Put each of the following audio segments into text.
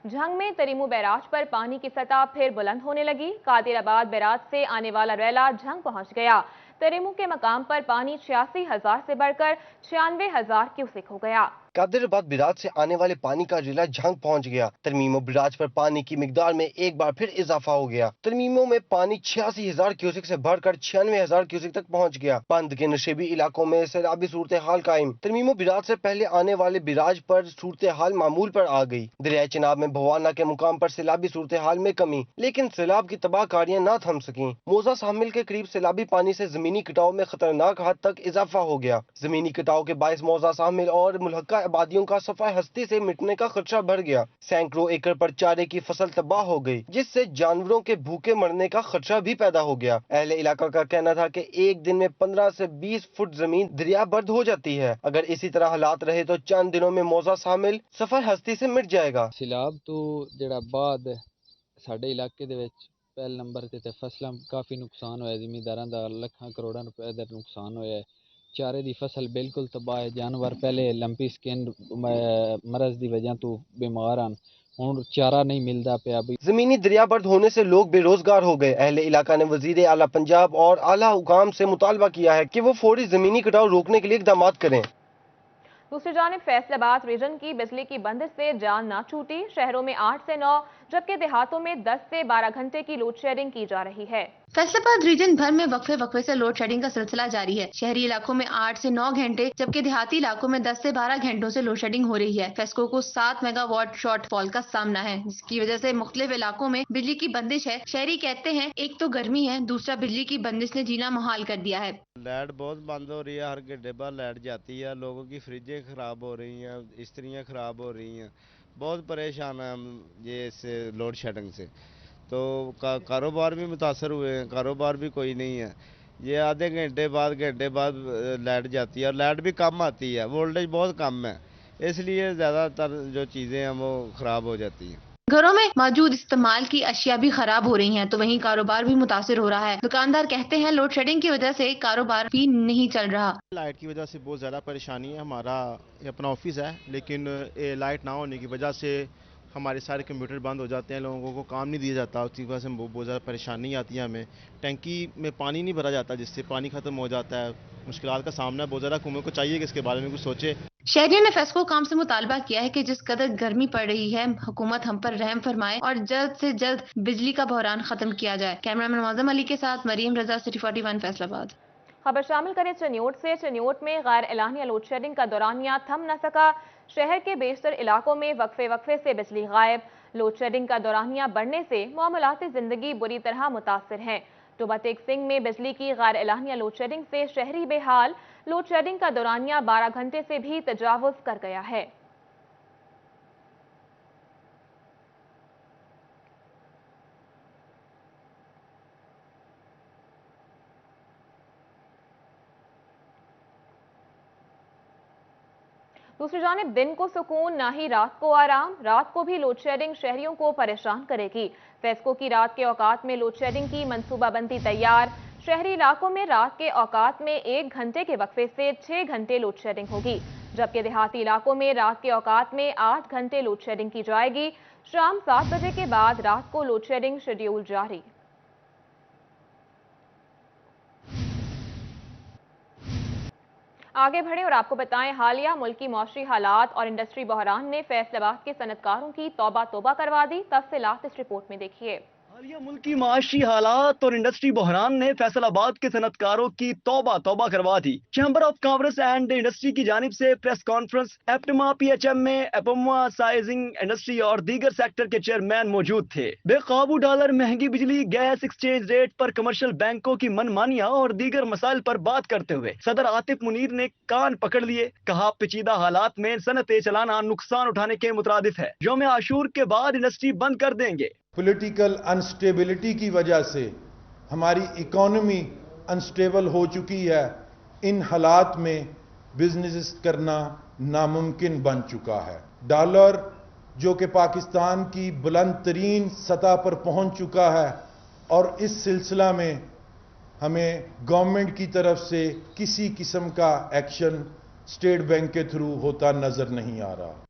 झंग में तरीमू बैराज पर पानी की सतह फिर बुलंद होने लगी। कादिराबाद बैराज से आने वाला रैला झंग पहुंच गया। तरीमू के मकाम पर पानी 86,000 से बढ़कर 96,000 क्यूसेक हो गया। कादिराबाद बैराज से आने वाले पानी का रेला झंग पहुंच गया। तरमीमो बैराज पर पानी की मिकदार में एक बार फिर इजाफा हो गया। तरमीमो में पानी 86,000 क्यूसेक से बढ़कर 96,000 क्यूसेक तक पहुंच गया। बंद के नशेबी इलाकों में सैलाबी सूरत हाल कायम। तरमीमो बैराज से पहले आने वाले बैराज पर सूरत हाल मामूल पर आ गई। दरिया चिनाब में भवाना के मुकाम पर सैलाबी सूरत हाल में कमी, लेकिन सैलाब की तबाहकारियां न थम सकी। मोजा शामिल के करीब सैलाबी पानी से जमीनी कटाव में खतरनाक हद तक इजाफा हो गया। जमीनी कटाव के बायस मोजा शामिल और मुल्हका आबादियों का सफाई हस्ती से मिटने का खदशा बढ़ गया। सैकड़ों एकड़ पर चारे की फसल तबाह हो गई, जिससे जानवरों के भूखे मरने का खदशा भी पैदा हो गया। अहले इलाका का कहना था कि एक दिन में 15 से 20 फुट जमीन दरियाबर्द हो जाती है। अगर इसी तरह हालात रहे तो चंद दिनों में मौजा शामिल सफाई हस्ती से मिट जाएगा। सैलाब तो ਜਿਹੜਾ ਬਾਅਦ ਸਾਡੇ ਇਲਾਕੇ ਦੇ ਵਿੱਚ ਪਹਿਲ ਨੰਬਰ ਤੇ ਫਸਲਾਂ ਕਾਫੀ ਨੁਕਸਾਨ ਹੋਇਆ। ਜ਼ਿਮੀਂਦਾਰਾਂ ਦਾ ਲੱਖਾਂ ਕਰੋੜਾਂ ਰੁਪਏ ਦਾ ਨੁਕਸਾਨ ਹੋਇਆ। ਚਾਰੇ ਦੀ ਫਸਲ ਬਿਲਕੁਲ ਤਬਾਹ ਹੈ। ਜਾਨਵਰ ਪਹਿਲੇ ਲੰਪੀ ਸਕਿਨ ਮਰਜ਼ ਦੀ ਵਜ੍ਹਾ ਤੋਂ ਬਿਮਾਰ ਹਨ। ਹੁਣ चारा नहीं मिलता पे। जमीनी दरियाबर्द होने से लोग बेरोजगार हो गए। अहले इलाका ने वजीर आला पंजाब और आला हुकाम से मुतालबा किया है कि वो फौरी जमीनी कटाव रोकने के लिए इकदाम करें। दूसरी जानिब फैसलाबाद रीजन की बिजली की बंदिश से जान ना छूटी। शहरों में 8 से 9 जबकि देहातों में 10 से 12 घंटे की लोड शेडिंग की जा रही है। फैसलाबाद रीजन भर में वक्फे से लोड शेडिंग का सिलसिला जारी है। शहरी इलाकों में 8 से 9 घंटे जबकि देहाती इलाकों में 10 से 12 घंटों से लोड शेडिंग हो रही है। फेस्को को 7 मेगावाट शॉर्टफॉल का सामना है, जिसकी वजह से मुख्तलिफ इलाकों में बिजली की बंदिश है। शहरी कहते हैं एक तो गर्मी है, दूसरा बिजली की बंदिश ने जीना मुहाल कर दिया है। लाइट बहुत बंद हो रही है, हर घंटे बाद लाइट जाती है। लोगों की फ्रिजें खराब हो रही हैं, इस्त्रियाँ खराब हो रही हैं। बहुत परेशान हैं हम ये इससे लोड शेडिंग से। तो कारोबार भी मुतासर हुए हैं, कारोबार भी कोई नहीं है। ये आधे घंटे बाद लाइट जाती है और लाइट भी कम आती है, वोल्टेज बहुत कम है, इसलिए ज़्यादातर जो चीज़ें हैं वो ख़राब हो जाती हैं। घरों में मौजूद इस्तेमाल की अशिया भी खराब हो रही हैं, तो वहीं कारोबार भी मुतासिर हो रहा है। दुकानदार कहते हैं लोड शेडिंग की वजह से कारोबार भी नहीं चल रहा। लाइट की वजह से बहुत ज़्यादा परेशानी है। हमारा अपना ऑफिस है, लेकिन लाइट ना होने की वजह से हमारे सारे कंप्यूटर बंद हो जाते हैं, लोगों को काम नहीं दिया जाता। उसकी वजह से बहुत ज़्यादा परेशानी आती है हमें। टैंकी में पानी नहीं भरा जाता, जिससे पानी ख़त्म हो जाता है। मुश्किलात का सामना बहुत ज़्यादा। हुकूमत को चाहिए कि इसके बारे में कुछ सोचे। शहरियों ने फेस्को काम से मुतालबा किया है कि जिस कदर गर्मी पड़ रही है, हुकूमत हम पर रहम फरमाए और जल्द से जल्द बिजली का बहरान खत्म किया जाए। कैमरामैन मौजम अली के साथ मरीम रजा, सिटी 41 फैसलाबाद। खबर शामिल करें चनियोट से। चनियोट में गैर एलानिया लोड शेडिंग का दौरानिया थम न सका। शहर के बेशतर इलाकों में वक्फे से बिजली गायब। लोड शेडिंग का दौरानिया बढ़ने से मामूलाती जिंदगी बुरी तरह मुतासिर हैं। टोबा टेक सिंह में बिजली की गैर एलानिया लोड शेडिंग से शहरी बेहाल। लोड शेडिंग का दौरानिया 12 घंटे से भी तजावुज कर गया है। दूसरी जानिब दिन को सुकून ना ही रात को आराम। रात को भी लोड शेडिंग शहरियों को परेशान करेगी। फेस्को की रात के औकात में लोड शेडिंग की मंसूबाबंदी तैयार। शहरी इलाकों में रात के औकात में 1 घंटे के वक्फे से 6 घंटे लोड शेडिंग होगी, जबकि देहाती इलाकों में रात के औकात में 8 घंटे लोड शेडिंग की जाएगी। शाम 7 बजे के बाद रात को लोड शेडिंग शेड्यूल जारी। आगे बढ़े और आपको बताएं, हालिया मुल्की मौसमी हालात और इंडस्ट्री बहरान ने फैसलाबाद के सनतकारों की तौबा करवा दी। तफसीलात इस रिपोर्ट में देखिए। हालिया मुल्की माशी हालात और इंडस्ट्री बहरान ने फैसलाबाद के सनतकारों की तौबा करवा दी। Chamber of commerce and industry की जानिब से प्रेस कॉन्फ्रेंस एप्टमा PHM में एपमा साइजिंग इंडस्ट्री और दीगर सेक्टर के चेयरमैन मौजूद थे। बेकाबू डॉलर, महंगी बिजली, गैस एक्सचेंज रेट पर कमर्शियल बैंकों की मनमानियां और दीगर मसाइल पर बात करते हुए सदर आतिफ मुनीर ने कान पकड़ लिए। कहा पेचीदा हालात में सनत चलाना नुकसान उठाने के मुतरादिफ है। यौम आशूर के बाद इंडस्ट्री बंद कर देंगे। पॉलिटिकल अनस्टेबिलिटी की वजह से हमारी इकोनॉमी अनस्टेबल हो चुकी है। इन हालात में बिजनेस करना नामुमकिन बन चुका है। डॉलर जो कि पाकिस्तान की बुलंद तरीन सतह पर पहुंच चुका है, और इस सिलसिला में हमें गवर्नमेंट की तरफ से किसी किस्म का एक्शन स्टेट बैंक के थ्रू होता नजर नहीं आ रहा।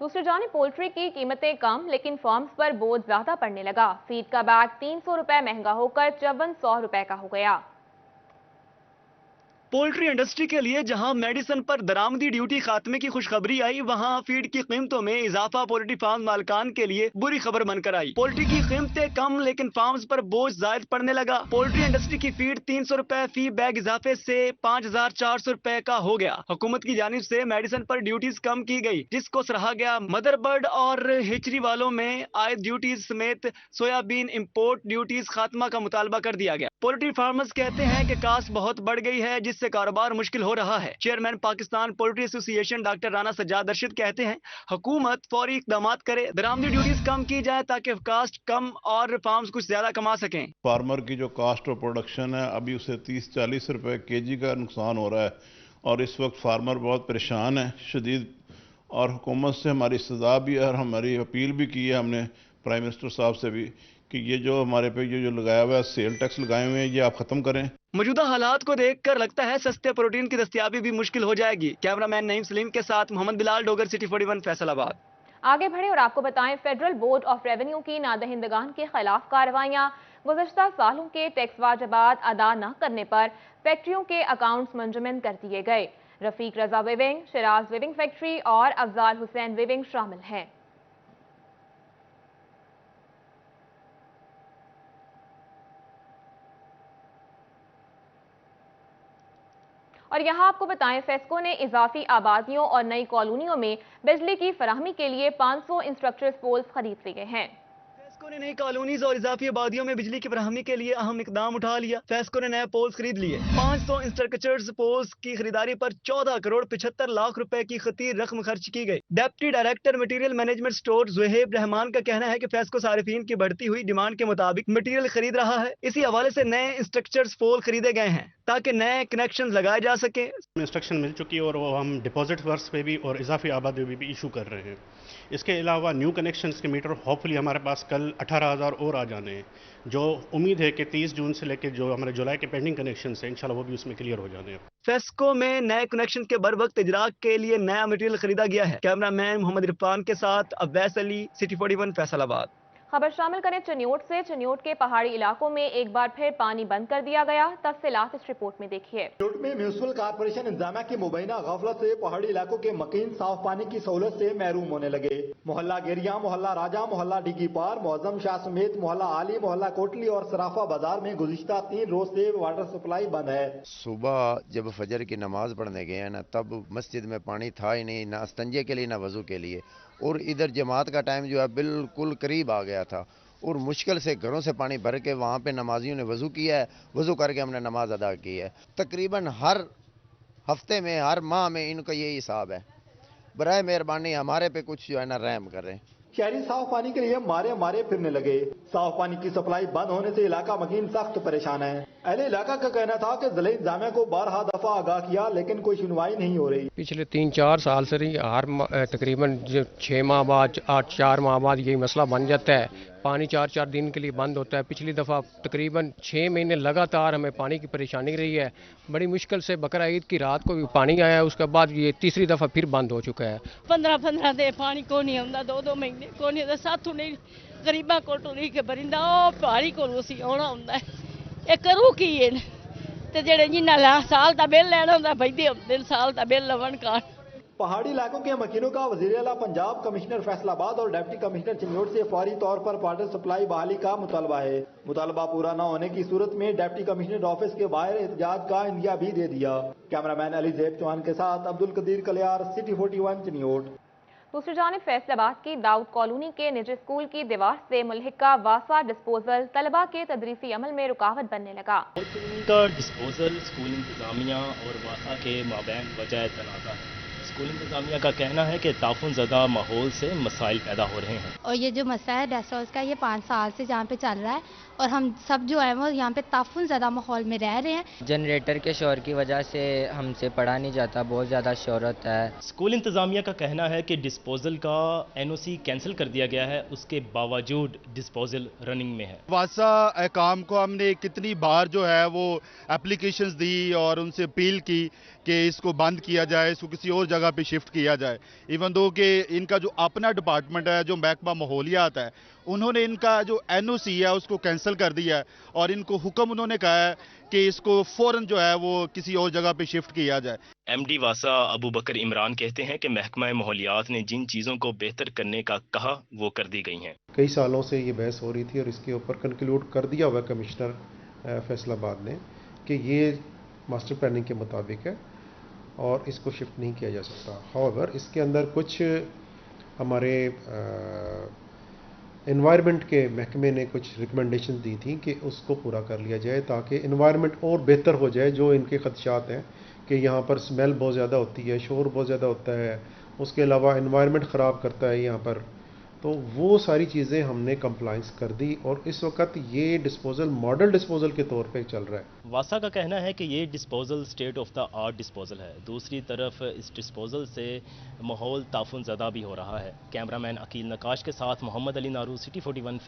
दूसरी जानिब पोल्ट्री की कीमतें कम लेकिन फार्म्स पर बोझ ज्यादा पड़ने लगा। फीड का बैग 300 रुपए महंगा होकर 5400 रुपए का हो गया। पोल्ट्री इंडस्ट्री के लिए जहां मेडिसिन पर दरामदी ड्यूटी खात्मे की खुशखबरी आई, वहां फीड की कीमतों में इजाफा पोल्ट्री फार्म मालिकान के लिए बुरी खबर बनकर आई। पोल्ट्री की कीमतें कम लेकिन फार्म्स पर बोझ जायद पड़ने लगा। पोल्ट्री इंडस्ट्री की फीड 300 रुपए फी बैग इजाफे से 5400 रुपए का हो गया। हुकूमत की जानिब से मेडिसिन पर ड्यूटीज कम की गई, जिसको सराहा गया। मदरबर्ड और हिचरी वालों में आयद ड्यूटीज समेत सोयाबीन इंपोर्ट ड्यूटीज खात्मा का मुतालबा कर दिया गया। पोल्ट्री फार्मर्स कहते हैं कि कास्ट बहुत बढ़ गई है, जिससे कारोबार मुश्किल हो रहा है। Chairman Pakistan poultry association doctor Rana Sajjad Arshad कहते हैं, हुकूमत फौरी इकदाम करे, दरामदी ड्यूटीज कम की जाए ताकि कास्ट कम और फार्म्स कुछ ज्यादा कमा सकें। फार्मर की जो कास्ट ऑफ प्रोडक्शन है अभी उसे 30-40 रुपए केजी का नुकसान हो रहा है और इस वक्त फार्मर बहुत परेशान है शदीद। और हुकूमत से हमारी सजा भी है और हमारी अपील भी की है हमने प्राइम मिनिस्टर साहब से भी कि ये जो हमारे पे ये जो लगाया हुआ है सेल टैक्स लगाए हुए हैं ये आप खत्म करें। मौजूदा हालात को देखकर लगता है सस्ते प्रोटीन की दस्तयाबी भी मुश्किल हो जाएगी। कैमरामैन नईम सलीम के साथ मोहम्मद बिलाल, डोगर सिटी 41 फैसलाबाद। आगे बढ़े और आपको बताएं, फेडरल बोर्ड ऑफ रेवेन्यू की नादहिंदगान के खिलाफ कार्रवाइयां। गुज़श्ता सालों के टैक्स वाजिबात अदा न करने पर फैक्ट्रियों के अकाउंट्स मुंजमद कर दिए गए। रफीक रजा विविंग, शिराज विविंग फैक्ट्री और अफजाल हुसैन विविंग शामिल हैं। और यहाँ आपको बताएं, फेस्को ने इजाफी आबादियों और नई कॉलोनियों में बिजली की फराहमी के लिए 500 इंस्ट्रक्चर्स पोल्स खरीद लिए हैं। फेस्को ने नई कॉलोनीज और इजाफी आबादियों में बिजली की फराहमी के लिए अहम इकदाम उठा लिया। फेस्को ने नए पोल्स खरीद लिए। 500 इंस्ट्रक्चर्स पोल्स की खरीदारी पर 14 करोड़ 75 लाख रुपए की खतीर रकम खर्च की गई। Deputy director material management store Zuhaib Rahman का कहना है कि फेस्को सारिफीन की बढ़ती हुई डिमांड के मुताबिक मटीरियल खरीद रहा है। इसी हवाले से नए इंस्ट्रक्चर्स पोल खरीदे गए हैं ताकि नए कनेक्शन लगाए जा सके। इंस्ट्रक्शन मिल चुकी है और वो हम डिपॉजिट वर्क्स पे भी और इजाफी आबादी में भी इशू कर रहे हैं। इसके अलावा न्यू कनेक्शंस के मीटर होपफुली हमारे पास कल 18,000 और आ जाने हैं, जो उम्मीद है कि 30 जून से लेकर जो हमारे जुलाई के पेंडिंग कनेक्शन हैं इंशाल्लाह वो भी उसमें क्लियर हो जाने हैं। फेस्को में नए कनेक्शन के बर वक्त इजरा के लिए नया मटेरियल खरीदा गया है। कैमरामैन मोहम्मद इरफान के साथ अवैस अली, सिटी 41 फैसलाबाद। खबर शामिल करें चनियोट से। चनियोट के पहाड़ी इलाकों में एक बार फिर पानी बंद कर दिया गया। तफसीलात इस रिपोर्ट में देखिए। चनियोट में म्यूनिसिपल कारपोरेशन इंतजामिया की मुबैना गफलत से पहाड़ी इलाकों के मकीन साफ पानी की सहूलत से महरूम होने लगे। मोहल्ला गेरिया, मोहल्ला राजा, मोहल्ला डिगी पार, मुअज्जम शाह समेत मोहल्ला आली, मोहल्ला कोटली और सराफा बाजार में गुज़िश्ता 3 रोज से वाटर सप्लाई बंद है। सुबह जब फजर की नमाज पढ़ने गए ना, तब मस्जिद में पानी था ही नहीं, ना इस्तंजे के लिए ना वजू के लिए। और इधर जमात का टाइम जो है बिल्कुल करीब आ गया था और मुश्किल से घरों से पानी भर के वहाँ पे नमाजियों ने वज़ू किया है। वज़ू करके हमने नमाज अदा की है। तकरीबन हर हफ्ते में, हर माह में इनका यही हिसाब है। बराए मेहरबानी हमारे पे कुछ जो है ना रहम करें। शहरी साफ पानी के लिए मारे फिरने लगे। साफ पानी की सप्लाई बंद होने से इलाका मकीन सख्त परेशान है। अहले इलाका का कहना था कि जिला इंतजामिया को 12 दफा आगाह किया लेकिन कोई सुनवाई नहीं हो रही। पिछले 3-4 साल से हर तकरीबन 6 माह बाद 4 माह बाद यही मसला बन जाता है। पानी 4-4 दिन के लिए बंद होता है। पिछली दफ़ा तकरीबन 6 महीने लगातार हमें पानी की परेशानी रही है। बड़ी मुश्किल से बकरा ईद की रात को भी पानी आया है, उसके बाद ये तीसरी दफ़ा फिर बंद हो चुका है। 15 दिन पानी को नहीं आता, 2-2 महीने को नहीं आता। साथों नहीं गरीबा को टोली के बरिंदा पहाड़ी को उसी आना होंगे। ये करूँ की ते जेड़े जिन्ना साल का बिल लेना होंगे बजते होंगे साल का बिल लवन का। पहाड़ी इलाकों के मकीनों का वज़ीर आला पंजाब, कमिश्नर फैसलाबाद और डिप्टी कमिश्नर चनियोट से फौरी तौर पर वाटर सप्लाई बहाली का मुतालबा है। मुतालबा पूरा न होने की सूरत में डिप्टी कमिश्नर ऑफिस के बाहर एहतजाज का इंदिया भी दे दिया। कैमरामैन अली ज़ैब चौहान के साथ अब्दुल कदीर कलियार, सिटी 41 चनियोट। दूसरी जानिब फैसलाबाद की दाऊद कॉलोनी के निजी स्कूल की दीवार से मुल्हिका वासा डिस्पोजल तलबा के तदरीसी अमल में रुकावट बनने लगा। का डिस्पोजल स्कूल इंतजामिया और वासा के माबैन वजह तनाज़ा है। स्कूल इंतजामिया का कहना है कि ताफुन ज़दा माहौल से मसाइल पैदा हो रहे हैं और ये जो मसला है डेस्टॉल्स का ये 5 साल से यहाँ पे चल रहा है और हम सब जो है वो यहाँ पे ताफुन ज़्यादा माहौल में रह रहे हैं। जनरेटर के शोर की वजह से हमसे पढ़ा नहीं जाता, बहुत ज़्यादा शोर होता है। स्कूल इंतजामिया का कहना है कि डिस्पोजल का NOC कैंसिल कर दिया गया है, उसके बावजूद डिस्पोजल रनिंग में है। वासा काम को हमने कितनी बार जो है वो एप्लीकेशंस दी और उनसे अपील की کہ اس کو بند کیا جائے, اس کو کسی اور جگہ پہ شفٹ کیا جائے. ایون دو کہ ان کا جو اپنا ڈپارٹمنٹ ہے, جو محکمہ ماحولیات ہے, انہوں نے ان کا جو NOC ہے اس کو کینسل کر دیا ہے, اور ان کو حکم انہوں نے کہا ہے کہ اس کو فوراً جو ہے وہ کسی اور جگہ پہ شفٹ کیا جائے. MD واسا ابو بکر عمران کہتے ہیں کہ محکمہ ماحولیات نے جن چیزوں کو بہتر کرنے کا کہا وہ کر دی گئی ہیں. کئی سالوں سے یہ بحث ہو رہی تھی اور اس کے اوپر کنکلوڈ کر دیا ہوا کمشنر فیصل آباد نے کہ یہ ماسٹر پلاننگ کے مطابق ہے اور اس کو شفٹ نہیں کیا جا سکتا. ہاؤیور اس کے اندر کچھ ہمارے انوائرمنٹ کے محکمے نے کچھ ریکمنڈیشن دی تھیں کہ اس کو پورا کر لیا جائے تاکہ انوائرمنٹ اور بہتر ہو جائے. جو ان کے خدشات ہیں کہ یہاں پر اسمیل بہت زیادہ ہوتی ہے, شور بہت زیادہ ہوتا ہے, اس کے علاوہ انوائرمنٹ خراب کرتا ہے یہاں پر, تو وہ ساری چیزیں ہم نے کمپلائنس کر دی اور اس وقت یہ ڈسپوزل ماڈل ڈسپوزل کے طور پہ چل رہا ہے. واسا کا کہنا ہے کہ یہ disposal state of the art disposal ہے. دوسری طرف اس ڈسپوزل سے ماحول تعفن زدہ بھی ہو رہا ہے. کیمرہ مین عقیل نقاش کے ساتھ محمد علی نارو, City 41.